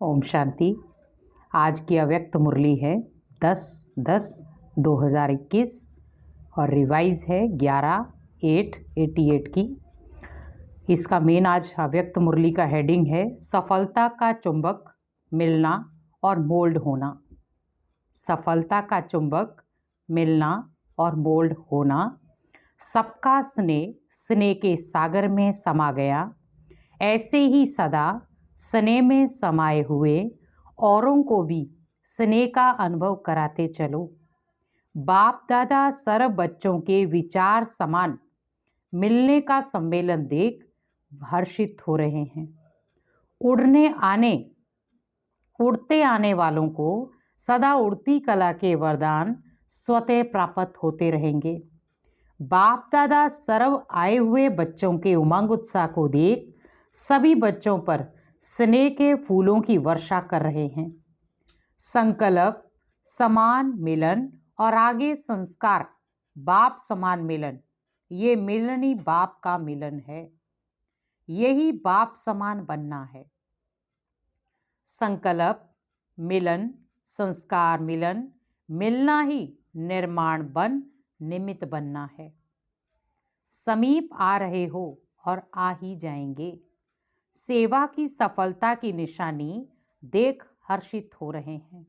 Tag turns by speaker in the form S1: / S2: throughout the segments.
S1: ओम शांति। आज की अव्यक्त मुरली है 10/10/2021 और रिवाइज है 11/8/88 की। इसका मेन आज अव्यक्त मुरली का हेडिंग है सफलता का चुंबक मिलना और मोल्ड होना। सफलता का चुंबक मिलना और मोल्ड होना। सबका स्नेह स्नेह के सागर में समा गया, ऐसे ही सदा स्नेह में समाये हुए औरों को भी स्नेह का अनुभव कराते चलो। बाप दादा सर्व बच्चों के विचार समान मिलने का सम्मेलन देख हर्षित हो रहे हैं। उड़ते आने वालों को सदा उड़ती कला के वरदान स्वतः प्राप्त होते रहेंगे। बाप दादा सर्व आए हुए बच्चों के उमंग उत्साह को देख सभी बच्चों पर स्नेह के फूलों की वर्षा कर रहे हैं। संकल्प समान मिलन और आगे संस्कार बाप समान मिलन, ये मिलन ही बाप का मिलन है। यही बाप समान बनना है। संकल्प मिलन, संस्कार मिलन, मिलना ही निर्माण बन निमित्त बनना है। समीप आ रहे हो और आ ही जाएंगे। सेवा की सफलता की निशानी देख हर्षित हो रहे हैं।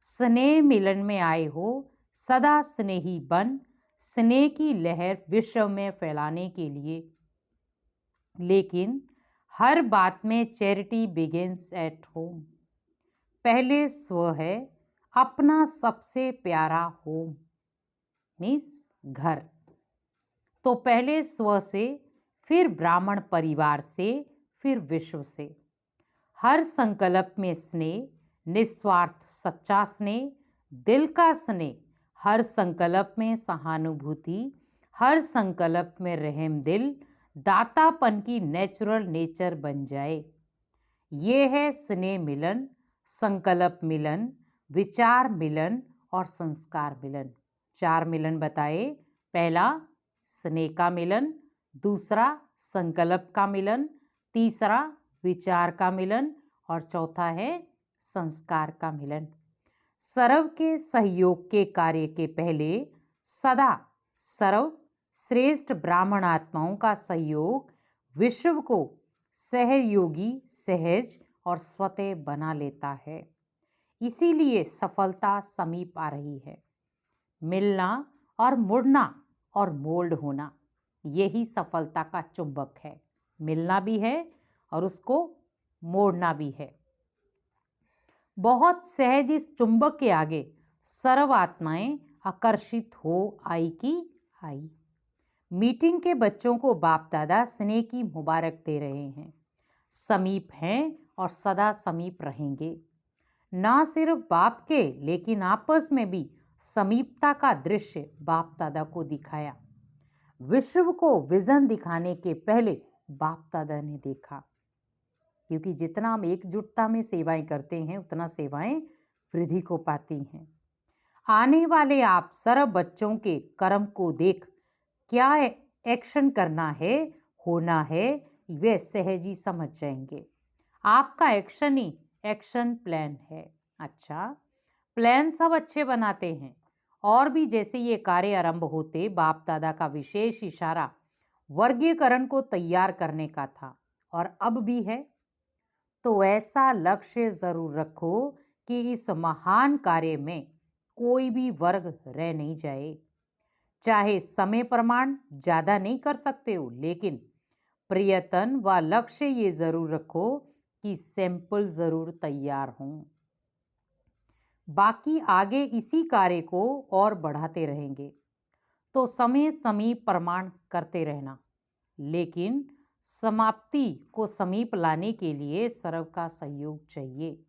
S1: स्नेह मिलन में आए हो, सदा स्नेही बन स्नेह की लहर विश्व में फैलाने के लिए। लेकिन हर बात में चैरिटी बिगिंस एट होम। पहले स्व है, अपना सबसे प्यारा होम मीन्स घर। तो पहले स्व से, फिर ब्राह्मण परिवार से, फिर विश्व से। हर संकल्प में स्नेह, निस्वार्थ सच्चा स्नेह, दिल का स्नेह। हर संकल्प में सहानुभूति, हर संकल्प में रहम दिल, दातापन की नेचुरल नेचर बन जाए। ये है स्नेह मिलन, संकल्प मिलन, विचार मिलन और संस्कार मिलन। 4 मिलन बताए। पहला स्नेह का मिलन, दूसरा संकल्प का मिलन, तीसरा विचार का मिलन और चौथा है संस्कार का मिलन। सर्व के सहयोग के कार्य के पहले सदा सर्व श्रेष्ठ ब्राह्मण आत्माओं का सहयोग विश्व को सहयोगी, सहज और स्वतः बना लेता है। इसीलिए सफलता समीप आ रही है। मिलना और मुड़ना और मोल्ड होना, यही सफलता का चुंबक है। मिलना भी है और उसको मोड़ना भी है। बहुत सहज इस चुंबक के आगे सर्व आत्माएं आकर्षित हो आई की आई। मीटिंग के बच्चों को बाप दादा स्नेह की मुबारक दे रहे हैं। समीप हैं और सदा समीप रहेंगे। ना सिर्फ बाप के, लेकिन आपस में भी समीपता का दृश्य बाप दादा को दिखाया। विश्व को विजन दिखाने के पहले बाप दादा ने देखा, क्योंकि जितना हम एकजुटता में सेवाएं करते हैं उतना सेवाएं वृद्धि को पाती हैं। आने वाले आप सर्व बच्चों के कर्म को देख क्या एक्शन करना है, होना है, वे सहज ही समझ जाएंगे। आपका एक्शन ही एक्शन प्लान है। अच्छा, प्लान सब अच्छे बनाते हैं। और भी जैसे ये कार्य आरंभ होते बाप दादा का विशेष इशारा वर्गीकरण को तैयार करने का था और अब भी है। तो ऐसा लक्ष्य जरूर रखो कि इस महान कार्य में कोई भी वर्ग रह नहीं जाए। चाहे समय प्रमाण ज्यादा नहीं कर सकते हो, लेकिन प्रयत्न व लक्ष्य ये जरूर रखो कि सैंपल जरूर तैयार हों। बाकी आगे इसी कार्य को और बढ़ाते रहेंगे। तो समय समीप प्रमाण करते रहना, लेकिन समाप्ति को समीप लाने के लिए सर्व का सहयोग चाहिए।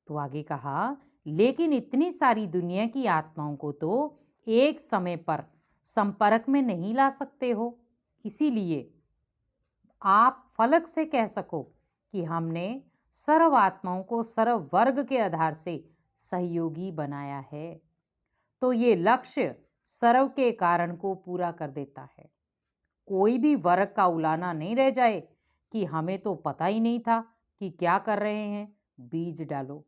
S1: तो आगे कहा, लेकिन इतनी सारी दुनिया की आत्माओं को तो एक समय पर संपर्क में नहीं ला सकते हो। इसीलिए आप फलक से कह सको कि हमने सर्व आत्माओं को सर्व वर्ग के आधार से सहयोगी बनाया है। तो ये लक्ष्य सर्व के कारण को पूरा कर देता है। कोई भी वर्ग का उलाना नहीं रह जाए कि हमें तो पता ही नहीं था कि क्या कर रहे हैं, बीज डालो।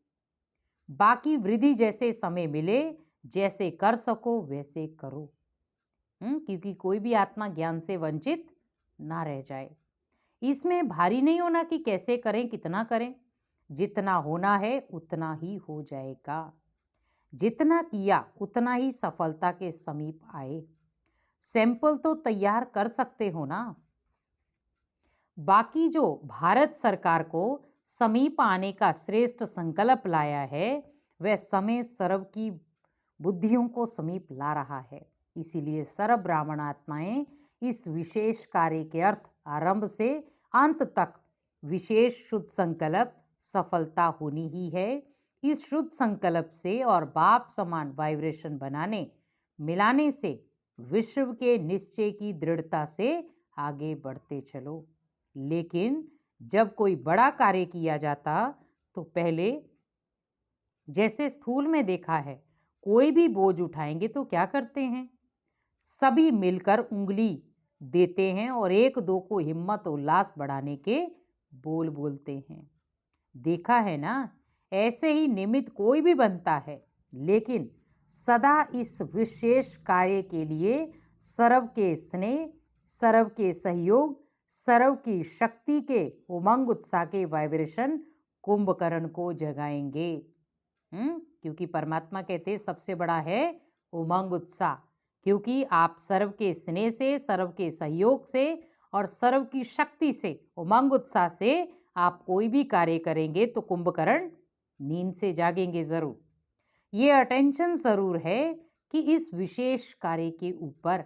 S1: बाकी वृद्धि जैसे समय मिले, जैसे कर सको वैसे करो। क्योंकि कोई भी आत्मा ज्ञान से वंचित ना रह जाए। इसमें भारी नहीं होना कि कैसे करें, कितना करें। जितना होना है उतना ही हो जाएगा। जितना किया उतना ही सफलता के समीप आए। सैंपल तो तैयार कर सकते हो ना। बाकी जो भारत सरकार को समीप आने का श्रेष्ठ संकल्प लाया है, वह समय सर्व की बुद्धियों को समीप ला रहा है। इसीलिए सर्व ब्राह्मण आत्माएं इस विशेष कार्य के अर्थ आरंभ से अंत तक विशेष शुद्ध संकल्प सफलता होनी ही है। इस शुद्ध संकल्प से और बाप समान वाइब्रेशन बनाने मिलाने से विश्व के निश्चय की दृढ़ता से आगे बढ़ते चलो। लेकिन जब कोई बड़ा कार्य किया जाता तो पहले जैसे स्थूल में देखा है, कोई भी बोझ उठाएंगे तो क्या करते हैं, सभी मिलकर उंगली देते हैं और एक दो को हिम्मत उल्लास बढ़ाने के बोल बोलते हैं। देखा है ना, ऐसे ही निमित्त कोई भी बनता है, लेकिन सदा इस विशेष कार्य के लिए सर्व के स्नेह, सर्व के सहयोग, सर्व की शक्ति के उमंग उत्साह के वाइब्रेशन कुंभकर्ण को जगाएंगे। क्योंकि परमात्मा कहते सबसे बड़ा है उमंग उत्साह। क्योंकि आप सर्व के स्नेह से, सर्व के सहयोग से और सर्व की शक्ति से, उमंग उत्साह से आप कोई भी कार्य करेंगे तो कुंभकर्ण नींद से जागेंगे जरूर। ये अटेंशन जरूर है कि इस विशेष कार्य के ऊपर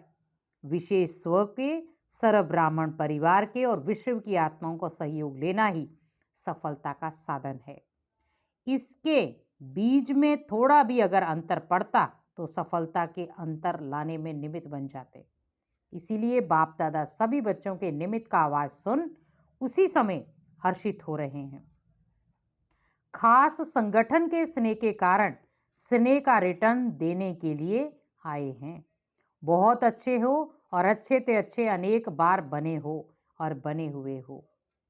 S1: विशेष स्व के, सर्व ब्राह्मण परिवार के और विश्व की आत्माओं का सहयोग लेना ही सफलता का साधन है। इसके बीज में थोड़ा भी अगर अंतर पड़ता तो सफलता के अंतर लाने में निमित्त बन जाते। इसीलिए बाप दादा सभी बच्चों के निमित्त का आवाज सुन उसी समय हर्षित हो रहे हैं। खास संगठन के स्नेह के कारण स्नेह का रिटर्न देने के लिए आए हैं। बहुत अच्छे हो और अच्छे ते अच्छे अनेक बार बने हो और बने हुए हो।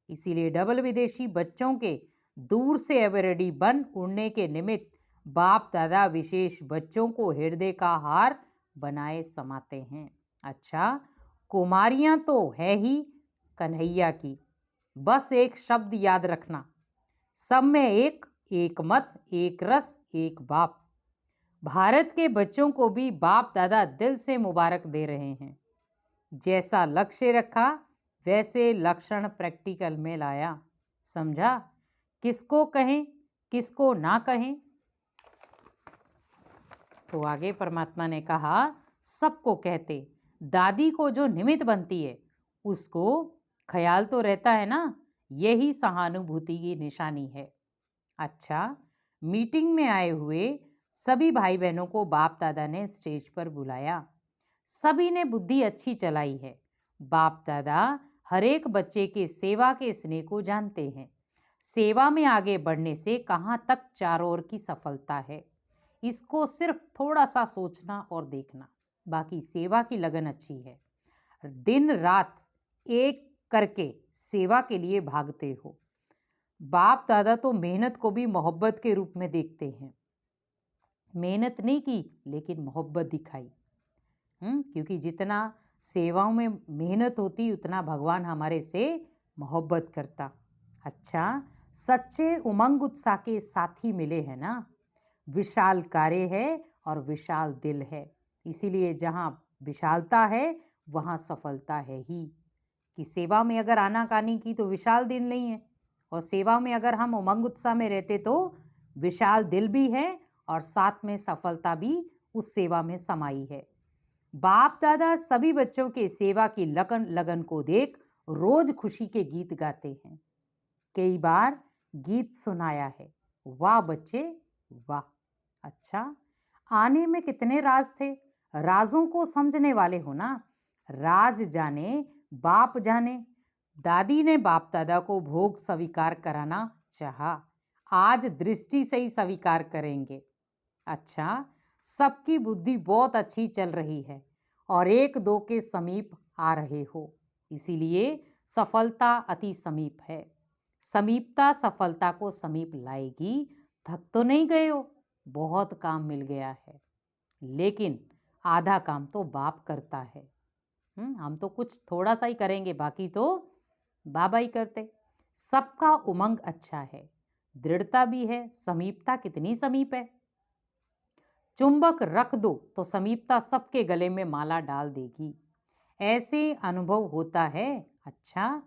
S1: इसीलिए डबल विदेशी बच्चों के दूर से एवरेडी बन उड़ने के निमित्त बाप दादा विशेष बच्चों को हृदय का हार बनाए समाते हैं। अच्छा, कुमारियां तो है ही कन्हैया की, बस एक शब्द याद रखना, सब में एक, एक मत, एक रस, एक बाप। भारत के बच्चों को भी बाप दादा दिल से मुबारक दे रहे हैं। जैसा लक्ष्य रखा वैसे लक्षण प्रैक्टिकल में लाया। समझा? किसको कहें, किसको ना कहें। तो आगे परमात्मा ने कहा, सबको कहते, दादी को जो निमित्त बनती है उसको ख्याल तो रहता है ना, यही सहानुभूति की निशानी है। अच्छा, मीटिंग में आए हुए सभी भाई बहनों को बाप दादा ने स्टेज पर बुलाया। सभी ने बुद्धि अच्छी चलाई है। बाप दादा हर एक बच्चे के सेवा के स्नेह को जानते हैं। सेवा में आगे बढ़ने से कहाँ तक चारों ओर की सफलता है, इसको सिर्फ थोड़ा सा सोचना और देखना। बाकी सेवा की लगन अच्छी है। दिन रात एक करके सेवा के लिए भागते हो। बाप दादा तो मेहनत को भी मोहब्बत के रूप में देखते हैं। मेहनत नहीं की लेकिन मोहब्बत दिखाई। क्योंकि जितना सेवाओं में मेहनत होती उतना भगवान हमारे से मोहब्बत करता। अच्छा, सच्चे उमंग उत्साह के साथी मिले हैं ना। विशाल कार्य है और विशाल दिल है। इसीलिए जहाँ विशालता है वहाँ सफलता है ही। कि सेवा में अगर आनाकानी की तो विशाल दिल नहीं है, और सेवा में अगर हम उमंग उत्साह में रहते तो विशाल दिल भी है और साथ में सफलता भी उस सेवा में समाई है। बाप दादा सभी बच्चों के सेवा की लगन को देख रोज खुशी के गीत गाते हैं। कई बार गीत सुनाया है, वाह बच्चे वाह। अच्छा, आने में कितने राज थे, राजों को समझने वाले हो ना। राज जाने बाप जाने। दादी ने बाप दादा को भोग स्वीकार कराना चाहा, आज दृष्टि से ही स्वीकार करेंगे। अच्छा, सबकी बुद्धि बहुत अच्छी चल रही है और एक दो के समीप आ रहे हो, इसीलिए सफलता अति समीप है। समीपता सफलता को समीप लाएगी। थक तो नहीं गए हो, बहुत काम मिल गया है, लेकिन आधा काम तो बाप करता है। हम तो कुछ थोड़ा सा ही करेंगे, बाकी तो बाबा ही करते। सबका उमंग अच्छा है, दृढ़ता भी है, समीपता कितनी समीप है। चुंबक रख दो तो समीपता सबके गले में माला डाल देगी। ऐसे अनुभव होता है। अच्छा,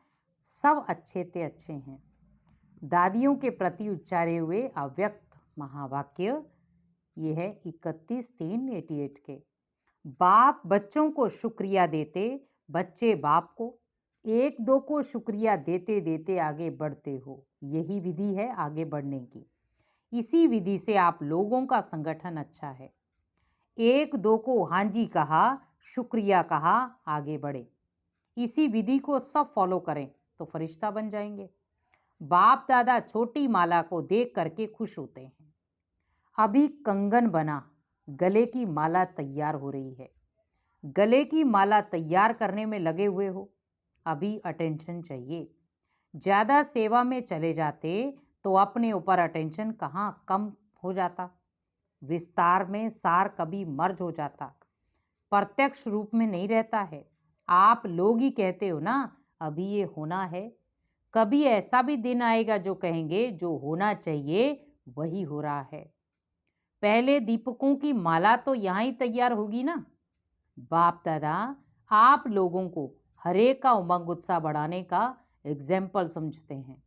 S1: सब अच्छे ते अच्छे हैं। दादियों के प्रति उच्चारे हुए अव्यक्त महावाक्य, ये है 31/3/88 के। बाप बच्चों को शुक्रिया देते, बच्चे बाप को। एक दो को शुक्रिया देते देते आगे बढ़ते हो। यही विधि है आगे बढ़ने की। इसी विधि से आप लोगों का संगठन अच्छा है। एक दो को हाँ जी कहा, शुक्रिया कहा, आगे बढ़े। इसी विधि को सब फॉलो करें तो फरिश्ता बन जाएंगे। बाप दादा छोटी माला को देख करके खुश होते हैं। अभी कंगन बना, गले की माला तैयार हो रही है। गले की माला तैयार करने में लगे हुए हो, अभी अटेंशन चाहिए। ज़्यादा सेवा में चले जाते तो अपने ऊपर अटेंशन कहाँ कम हो जाता। विस्तार में सार कभी मर्ज हो जाता, प्रत्यक्ष रूप में नहीं रहता है। आप लोग ही कहते हो ना अभी ये होना है। कभी ऐसा भी दिन आएगा जो कहेंगे जो होना चाहिए वही हो रहा है। पहले दीपकों की माला तो यहाँ ही तैयार होगी ना। बाप दादा आप लोगों को हरेक का उमंग उत्साह बढ़ाने का एग्जाम्पल समझते हैं।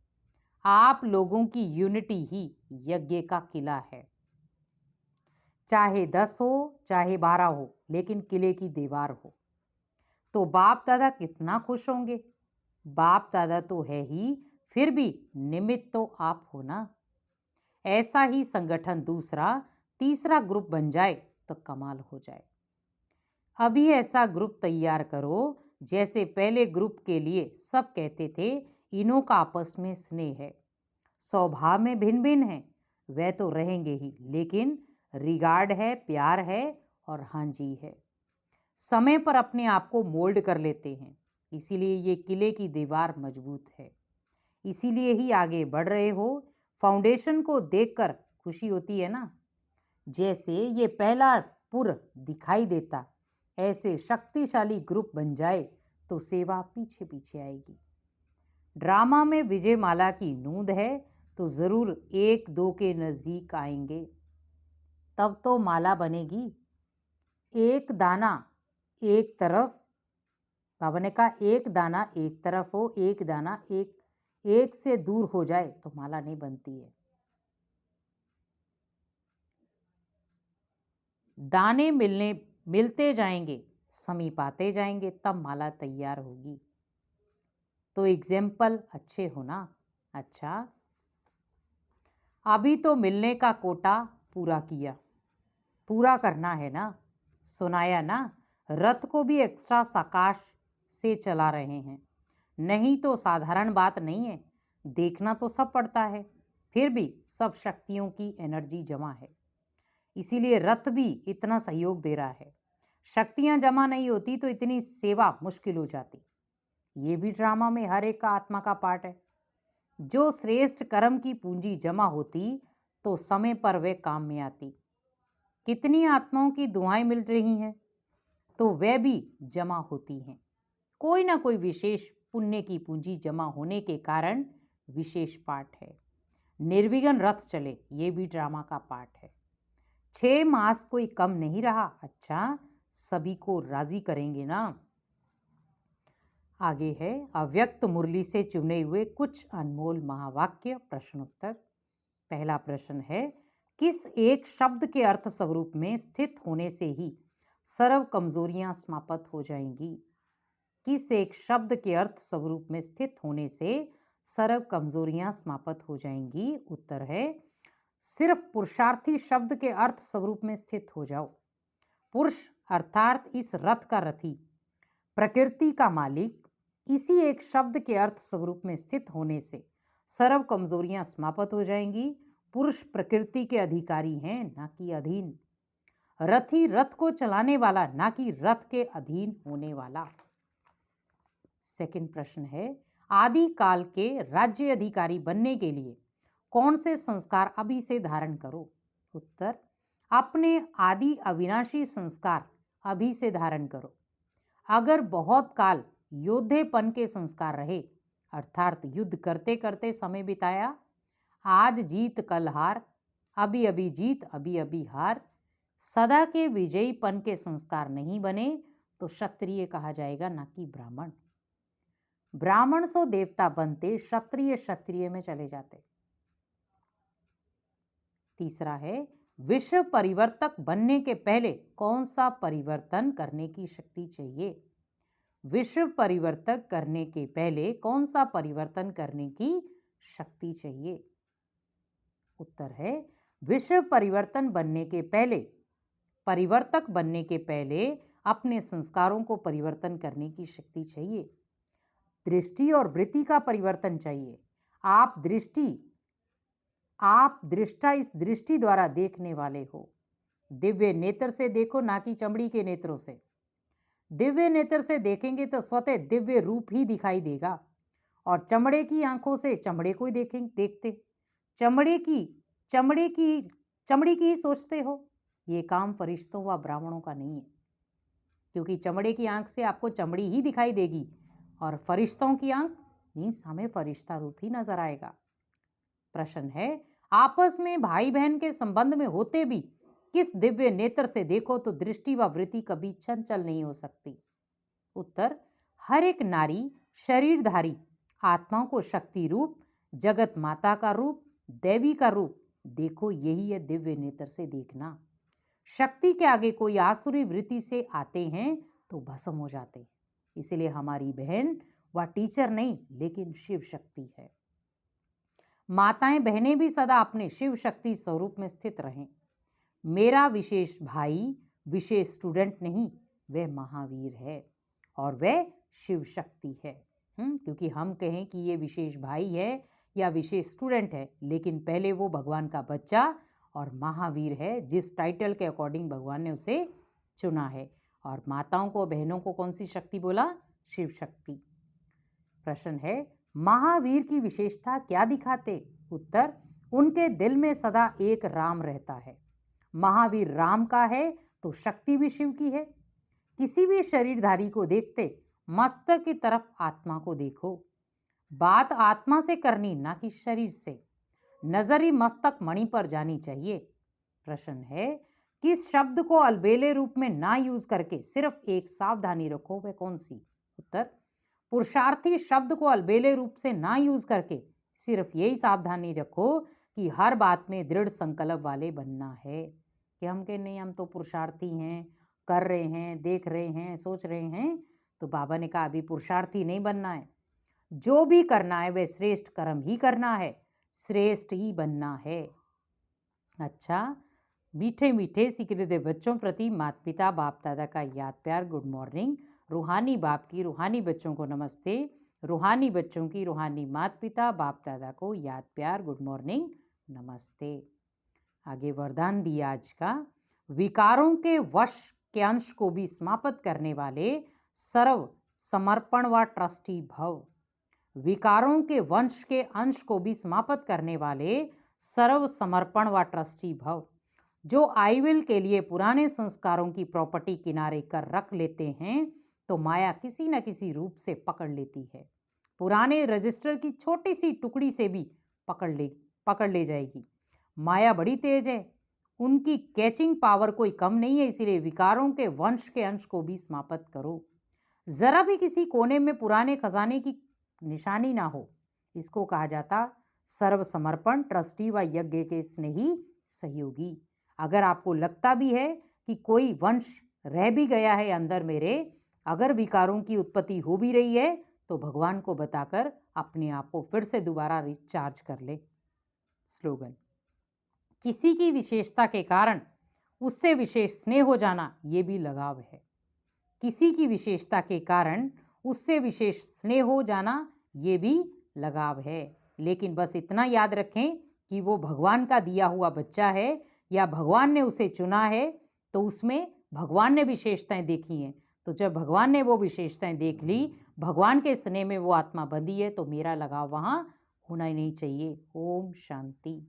S1: आप लोगों की यूनिटी ही यज्ञ का किला है। चाहे 10 हो चाहे 12 हो, लेकिन किले की दीवार हो तो बाप दादा कितना खुश होंगे। बाप दादा तो है ही, फिर भी निमित्त तो आप हो ना। ऐसा ही संगठन दूसरा तीसरा ग्रुप बन जाए तो कमाल हो जाए। अभी ऐसा ग्रुप तैयार करो जैसे पहले ग्रुप के लिए सब कहते थे इनों का आपस में स्नेह है। स्वभाव में भिन्न भिन्न है, वह तो रहेंगे ही, लेकिन रिगार्ड है, प्यार है और हाँ जी है। समय पर अपने आप को मोल्ड कर लेते हैं, इसीलिए ये किले की दीवार मजबूत है। इसीलिए ही आगे बढ़ रहे हो। फाउंडेशन को देखकर खुशी होती है ना। जैसे ये पहला पुर दिखाई देता, ऐसे शक्तिशाली ग्रुप बन जाए तो सेवा पीछे पीछे आएगी। ड्रामा में विजय माला की नूंद है तो जरूर एक दो के नजदीक आएंगे, तब तो माला बनेगी। एक दाना एक तरफ, बाबा ने कहा एक दाना एक तरफ हो, एक दाना एक से दूर हो जाए तो माला नहीं बनती है। दाने मिलते जाएंगे, समीप आते जाएंगे, तब माला तैयार होगी। तो एग्जाम्पल अच्छे हो ना। अच्छा, अभी तो मिलने का कोटा पूरा किया, पूरा करना है ना। सुनाया ना, रथ को भी एक्स्ट्रा साकाश से चला रहे हैं। नहीं तो साधारण बात नहीं है, देखना तो सब पड़ता है, फिर भी सब शक्तियों की एनर्जी जमा है, इसीलिए रथ भी इतना सहयोग दे रहा है। शक्तियां जमा नहीं होती तो इतनी सेवा मुश्किल हो जाती। ये भी ड्रामा में हर एक का आत्मा का पार्ट है। जो श्रेष्ठ कर्म की पूंजी जमा होती तो समय पर वे काम में आती। कितनी आत्माओं की दुआएं मिल रही हैं तो वे भी जमा होती हैं। कोई ना कोई विशेष पुण्य की पूंजी जमा होने के कारण विशेष पाठ है। निर्विघ्न रथ चले, ये भी ड्रामा का पार्ट है। 6 मास कोई कम नहीं रहा। अच्छा, सभी को राजी करेंगे ना। आगे है अव्यक्त मुरली से चुने हुए कुछ अनमोल महावाक्य प्रश्नोत्तर। पहला प्रश्न है, किस एक शब्द के अर्थ स्वरूप में स्थित होने से ही सर्व कमजोरियां समाप्त हो जाएंगी। किस एक शब्द के अर्थ स्वरूप में स्थित होने से सर्व कमजोरियां समाप्त हो जाएंगी। उत्तर है, सिर्फ पुरुषार्थी शब्द के अर्थ स्वरूप में स्थित हो जाओ। पुरुष अर्थात इस रथ का रथी, प्रकृति का मालिक, इसी एक शब्द के अर्थ स्वरूप में स्थित होने से सर्व कमजोरियां समाप्त हो जाएंगी। पुरुष प्रकृति के अधिकारी हैं, ना कि अधीन। रथी रथ को चलाने वाला, ना कि रथ के अधीन होने वाला। सेकंड प्रश्न है, आदि काल के राज्य अधिकारी बनने के लिए कौन से संस्कार अभी से धारण करो? उत्तर, अपने आदि अविनाशी संस्कार अभी से धारण करो। अगर बहुत काल योद्धेपन के संस्कार रहे, अर्थात युद्ध करते करते समय बिताया, आज जीत कल हार, अभी अभी जीत अभी अभी हार, सदा के विजयीपन के संस्कार नहीं बने तो क्षत्रिय कहा जाएगा, ना कि ब्राह्मण। ब्राह्मण सो देवता बनते, क्षत्रिय क्षत्रिय में चले जाते। तीसरा है, विश्व परिवर्तक बनने के पहले कौन सा परिवर्तन करने की शक्ति चाहिए? विश्व परिवर्तक करने के पहले कौन सा परिवर्तन करने की शक्ति चाहिए? उत्तर है, विश्व परिवर्तन बनने के पहले, परिवर्तक बनने के पहले अपने संस्कारों को परिवर्तन करने की शक्ति चाहिए। दृष्टि और वृत्ति का परिवर्तन चाहिए। आप दृष्टा इस दृष्टि द्वारा देखने वाले हो। दिव्य नेत्र से देखो, ना कि चमड़ी के नेत्रों से। दिव्य नेत्र से देखेंगे तो स्वतः दिव्य रूप ही दिखाई देगा, और चमड़े की आंखों से चमड़े को ही देखते, चमड़ी की ही सोचते हो। ये काम फरिश्तों व ब्राह्मणों का नहीं है, क्योंकि चमड़े की आंख से आपको चमड़ी ही दिखाई देगी, और फरिश्तों की आंख मीन्स हमें फरिश्ता रूप ही नजर आएगा। प्रश्न है, आपस में भाई बहन के संबंध में होते भी किस दिव्य नेत्र से देखो तो दृष्टि व वृत्ति कभी चंचल नहीं हो सकती? उत्तर, हर एक नारी शरीरधारी आत्माओं को शक्ति रूप, जगत माता का रूप, देवी का रूप देखो, यही है दिव्य नेत्र से देखना। शक्ति के आगे कोई आसुरी वृत्ति से आते हैं तो भस्म हो जाते। इसलिए हमारी बहन वह टीचर नहीं, लेकिन शिव शक्ति है। माताएं बहनें भी सदा अपने शिव शक्ति स्वरूप में स्थित रहें। मेरा विशेष भाई विशेष स्टूडेंट नहीं, वह महावीर है और वह शिव शक्ति है। क्योंकि हम कहें कि ये विशेष भाई है या विशेष स्टूडेंट है, लेकिन पहले वो भगवान का बच्चा और महावीर है, जिस टाइटल के अकॉर्डिंग भगवान ने उसे चुना है। और माताओं को, बहनों को कौन सी शक्ति बोला? शिव शक्ति। प्रश्न है, महावीर की विशेषता क्या दिखाते? उत्तर, उनके दिल में सदा एक राम रहता है। महावीर राम का है तो शक्ति भी शिव की है। किसी भी शरीरधारी को देखते मस्तक की तरफ आत्मा को देखो। बात आत्मा से करनी, ना कि शरीर से। नजरी मस्तक मणि पर जानी चाहिए। प्रश्न है, किस शब्द को अलबेले रूप में ना यूज करके सिर्फ एक सावधानी रखो, वह कौन सी? उत्तर, पुरुषार्थी शब्द को अलबेले रूप से ना यूज करके सिर्फ यही सावधानी रखो कि हर बात में दृढ़ संकल्प वाले बनना है। कि हम कहें नहीं, हम तो पुरुषार्थी हैं, कर रहे हैं, देख रहे हैं, सोच रहे हैं, तो बाबा ने कहा अभी पुरुषार्थी नहीं बनना है। जो भी करना है वह श्रेष्ठ कर्म ही करना है, श्रेष्ठ ही बनना है। अच्छा, मीठे मीठे सिकरे बच्चों प्रति माता पिता बाप दादा का याद प्यार गुड मॉर्निंग। रूहानी बाप की रूहानी बच्चों को नमस्ते। रूहानी बच्चों की रूहानी माता पिता बाप दादा को याद प्यार गुड मॉर्निंग नमस्ते। आगे वरदान दिया आज का, विकारों के वश के अंश को भी समाप्त करने वाले सर्व समर्पण व ट्रस्टी भव। विकारों के वंश के अंश को भी समाप्त करने वाले सर्व समर्पण व ट्रस्टी भव। जो आईविल के लिए पुराने संस्कारों की प्रॉपर्टी किनारे कर रख लेते हैं तो माया किसी न किसी रूप से पकड़ लेती है। पुराने रजिस्टर की छोटी सी टुकड़ी से भी पकड़ ले जाएगी। माया बड़ी तेज है, उनकी कैचिंग पावर कोई कम नहीं है। इसीलिए विकारों के वंश के अंश को भी समाप्त करो। जरा भी किसी कोने में पुराने खजाने की निशानी ना हो, इसको कहा जाता सर्व समर्पण, ट्रस्टी व यज्ञ के स्नेही सहयोगी। अगर आपको लगता भी है कि कोई वंश रह भी गया है अंदर मेरे, अगर विकारों की उत्पत्ति हो भी रही है, तो भगवान को बताकर अपने आप को फिर से दोबारा रिचार्ज कर ले। स्लोगन, किसी की विशेषता के कारण उससे विशेष स्नेह हो जाना, ये भी लगाव है। किसी की विशेषता के कारण उससे विशेष स्नेह हो जाना, ये भी लगाव है। लेकिन बस इतना याद रखें कि वो भगवान का दिया हुआ बच्चा है या भगवान ने उसे चुना है, तो उसमें भगवान ने विशेषताएं देखी हैं। तो जब भगवान ने वो विशेषताएं देख ली, भगवान के स्नेह में वो आत्मा बंधी है तो मेरा लगाव वहाँ होना ही नहीं चाहिए। ओम शांति।